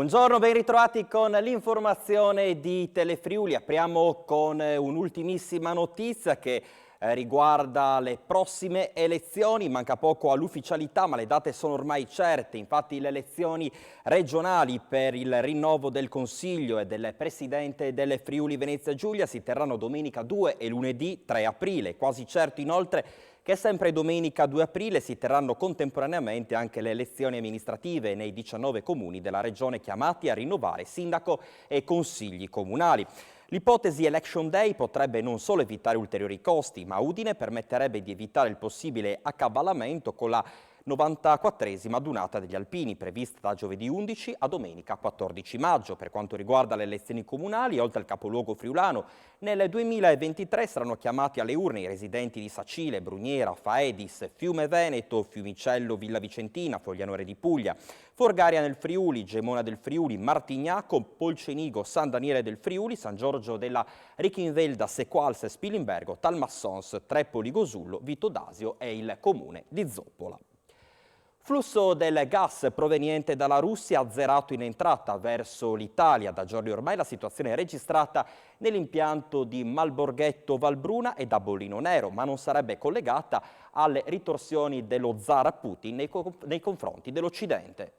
Buongiorno, ben ritrovati con l'informazione di Telefriuli. Apriamo con un'ultimissima notizia che riguarda le prossime elezioni. Manca poco all'ufficialità, ma le date sono ormai certe. Infatti le elezioni regionali per il rinnovo del Consiglio e del Presidente del Friuli Venezia Giulia si terranno domenica 2 e lunedì 3 aprile. Quasi certo inoltre che sempre domenica 2 aprile si terranno contemporaneamente anche le elezioni amministrative nei 19 comuni della regione chiamati a rinnovare sindaco e consigli comunali. L'ipotesi Election Day potrebbe non solo evitare ulteriori costi, ma a Udine permetterebbe di evitare il possibile accavallamento con la 94esima adunata degli Alpini, prevista da giovedì 11 a domenica 14 maggio. Per quanto riguarda le elezioni comunali, oltre al capoluogo friulano, nel 2023 saranno chiamati alle urne i residenti di Sacile, Bruniera, Faedis, Fiume Veneto, Fiumicello, Villa Vicentina, Foglianore di Puglia, Forgaria nel Friuli, Gemona del Friuli, Martignaco, Polcenigo, San Daniele del Friuli, San Giorgio della Richinvelda, Sequals, Spilimbergo, Talmassons, Trepoli Gosullo, Vito d'Asio e il comune di Zoppola. Flusso del gas proveniente dalla Russia azzerato in entrata verso l'Italia. Da giorni ormai la situazione è registrata nell'impianto di Malborghetto Valbruna e da Bollino Nero, ma non sarebbe collegata alle ritorsioni dello zar Putin nei confronti dell'Occidente.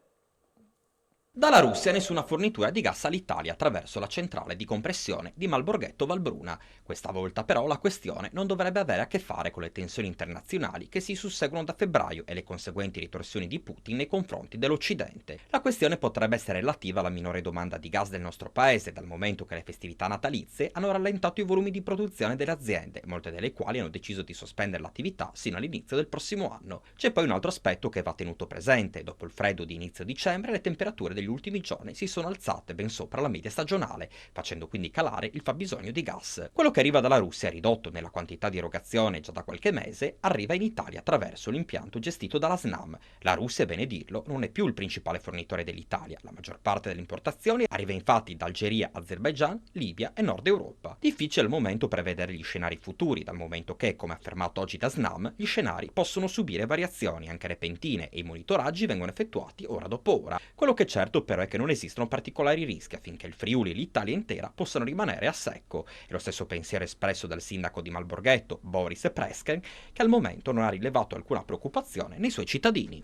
Dalla Russia nessuna fornitura di gas all'Italia attraverso la centrale di compressione di Malborghetto Valbruna. Questa volta però la questione non dovrebbe avere a che fare con le tensioni internazionali che si susseguono da febbraio e le conseguenti ritorsioni di Putin nei confronti dell'Occidente. La questione potrebbe essere relativa alla minore domanda di gas del nostro paese, dal momento che le festività natalizie hanno rallentato i volumi di produzione delle aziende, molte delle quali hanno deciso di sospendere l'attività sino all'inizio del prossimo anno. C'è poi un altro aspetto che va tenuto presente. Dopo il freddo di inizio dicembre, le temperature degli ultimi giorni si sono alzate ben sopra la media stagionale, facendo quindi calare il fabbisogno di gas. Quello che arriva dalla Russia, ridotto nella quantità di erogazione già da qualche mese, arriva in Italia attraverso l'impianto gestito dalla SNAM. La Russia, è bene dirlo, non è più il principale fornitore dell'Italia. La maggior parte delle importazioni arriva infatti da Algeria, Azerbaigian, Libia e Nord Europa. Difficile al momento prevedere gli scenari futuri, dal momento che, come affermato oggi da SNAM, gli scenari possono subire variazioni anche repentine e i monitoraggi vengono effettuati ora dopo ora. Quello che è certo però è che non esistono particolari rischi affinché il Friuli e l'Italia intera possano rimanere a secco. È lo stesso pensiero espresso dal sindaco di Malborghetto, Boris Presken, che al momento non ha rilevato alcuna preoccupazione nei suoi cittadini.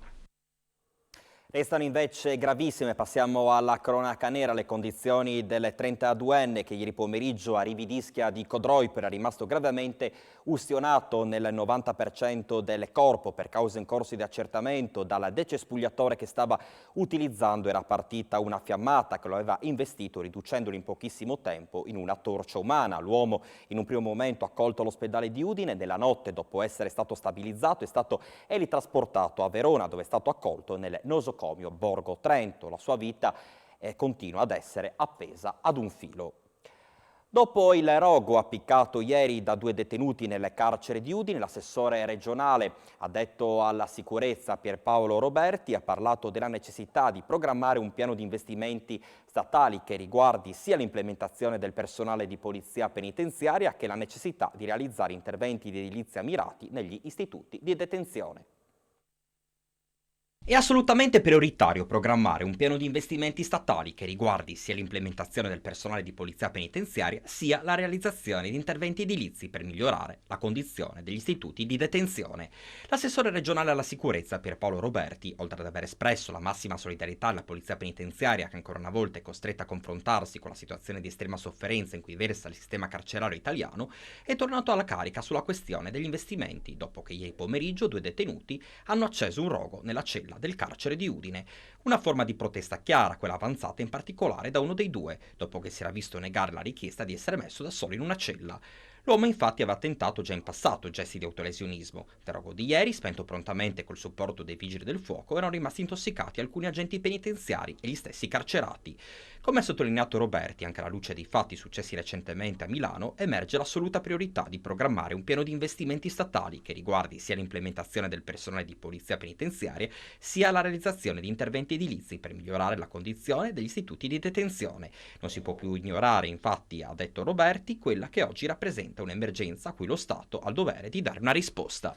Restano invece gravissime, passiamo alla cronaca nera, le condizioni del 32enne che ieri pomeriggio a Rividischia di Codroiper è rimasto gravemente ustionato nel 90% del corpo per cause in corso di accertamento. Dal decespugliatore che stava utilizzando era partita una fiammata che lo aveva investito riducendolo in pochissimo tempo in una torcia umana. L'uomo in un primo momento accolto all'ospedale di Udine, nella notte dopo essere stato stabilizzato è stato elitrasportato a Verona dove è stato accolto nel nosocomio Borgo Trento. La sua vita continua ad essere appesa ad un filo. Dopo il rogo appiccato ieri da 2 detenuti nel carcere di Udine, l'assessore regionale addetto alla sicurezza Pierpaolo Roberti ha parlato della necessità di programmare un piano di investimenti statali che riguardi sia l'implementazione del personale di polizia penitenziaria che la necessità di realizzare interventi di edilizia mirati negli istituti di detenzione. È assolutamente prioritario programmare un piano di investimenti statali che riguardi sia l'implementazione del personale di polizia penitenziaria sia la realizzazione di interventi edilizi per migliorare la condizione degli istituti di detenzione. L'assessore regionale alla sicurezza Pierpaolo Roberti, oltre ad aver espresso la massima solidarietà alla polizia penitenziaria che ancora una volta è costretta a confrontarsi con la situazione di estrema sofferenza in cui versa il sistema carcerario italiano, è tornato alla carica sulla questione degli investimenti dopo che ieri pomeriggio 2 detenuti hanno acceso un rogo nella cella del carcere di Udine. Una forma di protesta chiara, quella avanzata in particolare da uno dei 2, dopo che si era visto negare la richiesta di essere messo da solo in una cella. L'uomo infatti aveva tentato già in passato gesti di autolesionismo. Nel rogo di ieri, spento prontamente col supporto dei vigili del fuoco, erano rimasti intossicati alcuni agenti penitenziari e gli stessi carcerati. Come ha sottolineato Roberti, anche alla luce dei fatti successi recentemente a Milano, emerge l'assoluta priorità di programmare un piano di investimenti statali che riguardi sia l'implementazione del personale di polizia penitenziaria, sia la realizzazione di interventi edilizi per migliorare la condizione degli istituti di detenzione. Non si può più ignorare, infatti, ha detto Roberti, quella che oggi rappresenta un'emergenza a cui lo Stato ha il dovere di dare una risposta.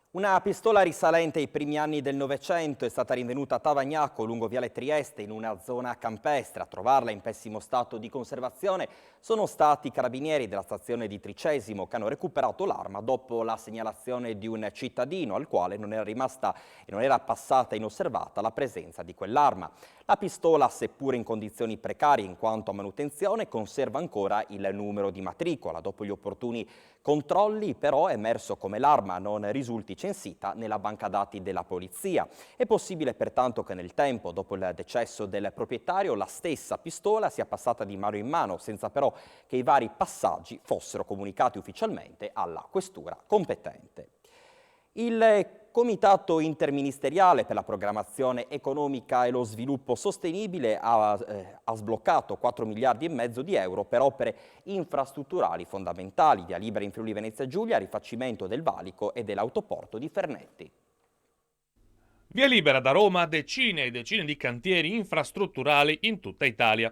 Una pistola risalente ai primi anni del Novecento è stata rinvenuta a Tavagnacco, lungo Viale Trieste, in una zona campestre. A trovarla in pessimo stato di conservazione sono stati i carabinieri della stazione di Tricesimo che hanno recuperato l'arma dopo la segnalazione di un cittadino al quale non era passata inosservata la presenza di quell'arma. La pistola, seppure in condizioni precarie in quanto a manutenzione, conserva ancora il numero di matricola. Dopo gli opportuni controlli, però, è emerso come l'arma non risulti censita nella banca dati della polizia. È possibile pertanto che nel tempo, dopo il decesso del proprietario, la stessa pistola sia passata di mano in mano, senza però che i vari passaggi fossero comunicati ufficialmente alla questura competente. Il Comitato interministeriale per la programmazione economica e lo sviluppo sostenibile ha sbloccato 4 miliardi e mezzo di euro per opere infrastrutturali fondamentali, via libera in Friuli Venezia Giulia, rifacimento del valico e dell'autoporto di Fernetti. Via libera da Roma decine e decine di cantieri infrastrutturali in tutta Italia.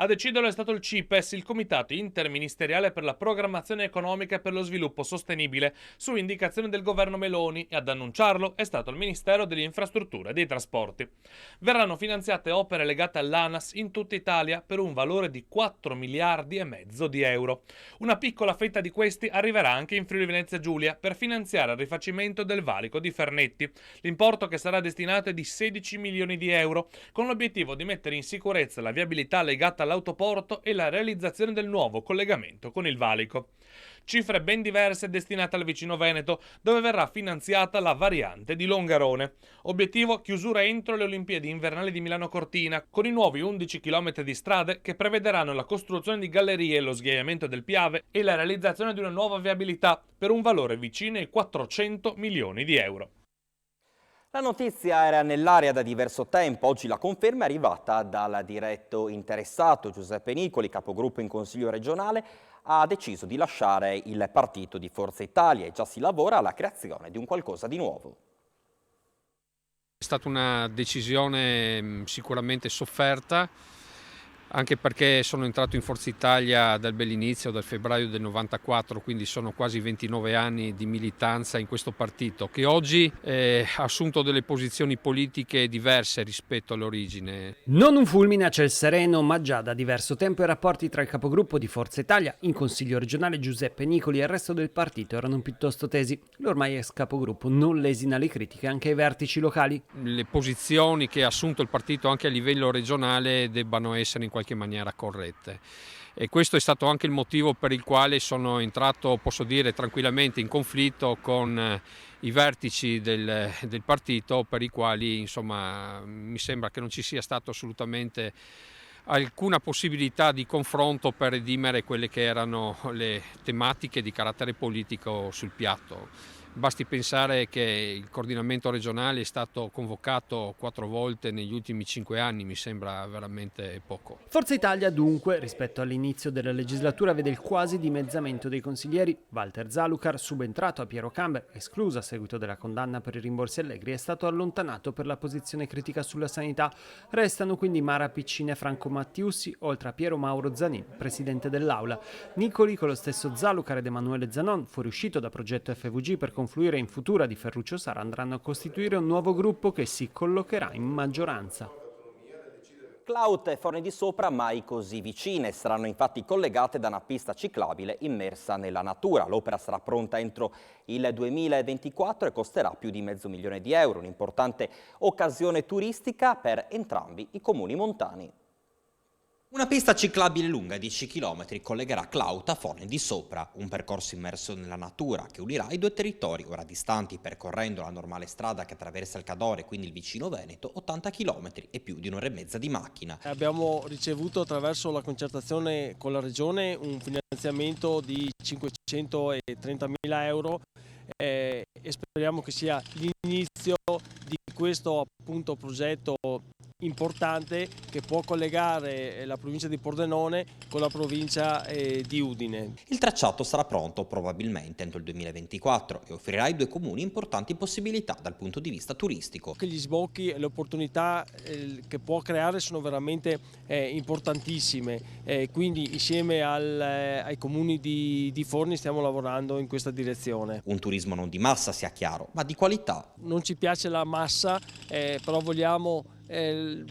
A deciderlo è stato il CIPES, il Comitato interministeriale per la programmazione economica e per lo sviluppo sostenibile, su indicazione del governo Meloni, e ad annunciarlo è stato il Ministero delle Infrastrutture e dei Trasporti. Verranno finanziate opere legate all'ANAS in tutta Italia per un valore di 4 miliardi e mezzo di euro. Una piccola fetta di questi arriverà anche in Friuli Venezia Giulia per finanziare il rifacimento del valico di Fernetti. L'importo che sarà destinato è di 16 milioni di euro, con l'obiettivo di mettere in sicurezza la viabilità legata all'autoporto e la realizzazione del nuovo collegamento con il valico. Cifre ben diverse destinate al vicino Veneto, dove verrà finanziata la variante di Longarone. Obiettivo: chiusura entro le Olimpiadi invernali di Milano Cortina, con i nuovi 11 km di strade che prevederanno la costruzione di gallerie, lo sghiaiamento del Piave e la realizzazione di una nuova viabilità per un valore vicino ai 400 milioni di euro. La notizia era nell'aria da diverso tempo, oggi la conferma è arrivata dal diretto interessato. Giuseppe Nicoli, capogruppo in Consiglio regionale, ha deciso di lasciare il partito di Forza Italia e già si lavora alla creazione di un qualcosa di nuovo. È stata una decisione sicuramente sofferta, anche perché sono entrato in Forza Italia dal bell'inizio, dal febbraio del 94, quindi sono quasi 29 anni di militanza in questo partito, che oggi ha assunto delle posizioni politiche diverse rispetto all'origine. Non un fulmine a ciel sereno, ma già da diverso tempo i rapporti tra il capogruppo di Forza Italia in Consiglio regionale Giuseppe Nicoli e il resto del partito erano piuttosto tesi. L'ormai ex capogruppo non lesina le critiche anche ai vertici locali. Le posizioni che ha assunto il partito anche a livello regionale debbano essere in qualche maniera corrette. E questo è stato anche il motivo per il quale sono entrato, posso dire tranquillamente, in conflitto con i vertici del partito, per i quali insomma mi sembra che non ci sia stato assolutamente alcuna possibilità di confronto per redimere quelle che erano le tematiche di carattere politico sul piatto. Basti pensare che il coordinamento regionale è stato convocato 4 volte negli ultimi 5 anni, mi sembra veramente poco. Forza Italia dunque, rispetto all'inizio della legislatura, vede il quasi dimezzamento dei consiglieri. Walter Zalucar, subentrato a Piero Camber, escluso a seguito della condanna per i rimborsi Allegri, è stato allontanato per la posizione critica sulla sanità. Restano quindi Mara Piccina e Franco Mattiussi, oltre a Piero Mauro Zanin, presidente dell'Aula. Nicoli, con lo stesso Zalucar ed Emanuele Zanon, fuoriuscito da progetto FVG per confluire in Futura di Ferruccio Sara, andranno a costituire un nuovo gruppo che si collocherà in maggioranza. Clout e Forni di Sopra mai così vicine, saranno infatti collegate da una pista ciclabile immersa nella natura. L'opera sarà pronta entro il 2024 e costerà più di $500 000, un'importante occasione turistica per entrambi i comuni montani. Una pista ciclabile lunga 10 km collegherà Clout a Forni di Sopra, un percorso immerso nella natura che unirà i due territori, ora distanti, percorrendo la normale strada che attraversa il Cadore, quindi il vicino Veneto, 80 km e più di un'ora e mezza di macchina. Abbiamo ricevuto attraverso la concertazione con la Regione un finanziamento di 530.000 euro e speriamo che sia l'inizio di questo appunto progetto importante che può collegare la provincia di Pordenone con la provincia di Udine. Il tracciato sarà pronto probabilmente entro il 2024 e offrirà ai due comuni importanti possibilità dal punto di vista turistico. Gli sbocchi e le opportunità che può creare sono veramente importantissime, quindi insieme ai comuni di Forni stiamo lavorando in questa direzione. Un turismo non di massa, sia chiaro, ma di qualità. Non ci piace la massa, però vogliamo il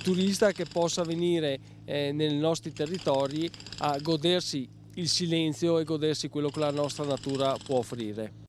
turista che possa venire nei nostri territori a godersi il silenzio e godersi quello che la nostra natura può offrire.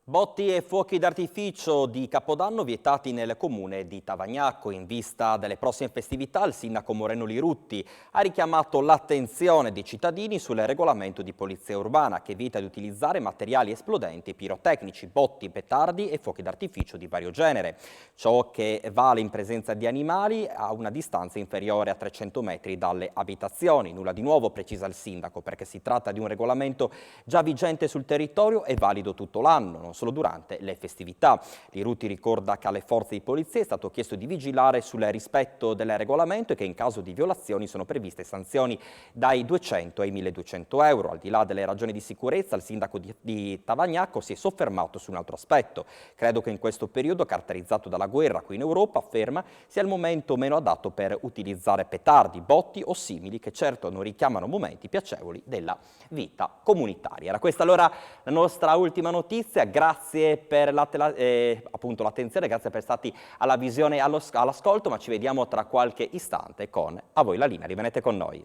Botti e fuochi d'artificio di Capodanno vietati nel comune di Tavagnacco. In vista delle prossime festività, il sindaco Moreno Lirutti ha richiamato l'attenzione dei cittadini sul regolamento di polizia urbana che vieta di utilizzare materiali esplodenti e pirotecnici, botti, petardi e fuochi d'artificio di vario genere. Ciò che vale in presenza di animali a una distanza inferiore a 300 metri dalle abitazioni. Nulla di nuovo, precisa il sindaco, perché si tratta di un regolamento già vigente sul territorio e valido tutto l'anno, non solo durante le festività. Lirutti ricorda che alle forze di polizia è stato chiesto di vigilare sul rispetto del regolamento e che in caso di violazioni sono previste sanzioni dai 200 ai 1200 euro. Al di là delle ragioni di sicurezza, il sindaco di Tavagnacco si è soffermato su un altro aspetto. Credo che in questo periodo caratterizzato dalla guerra qui in Europa, afferma, sia il momento meno adatto per utilizzare petardi, botti o simili che certo non richiamano momenti piacevoli della vita comunitaria. Era questa allora la nostra ultima notizia. Grazie per l'attenzione, grazie per stati alla visione e all'ascolto, ma ci vediamo tra qualche istante con A voi la linea, rimanete con noi.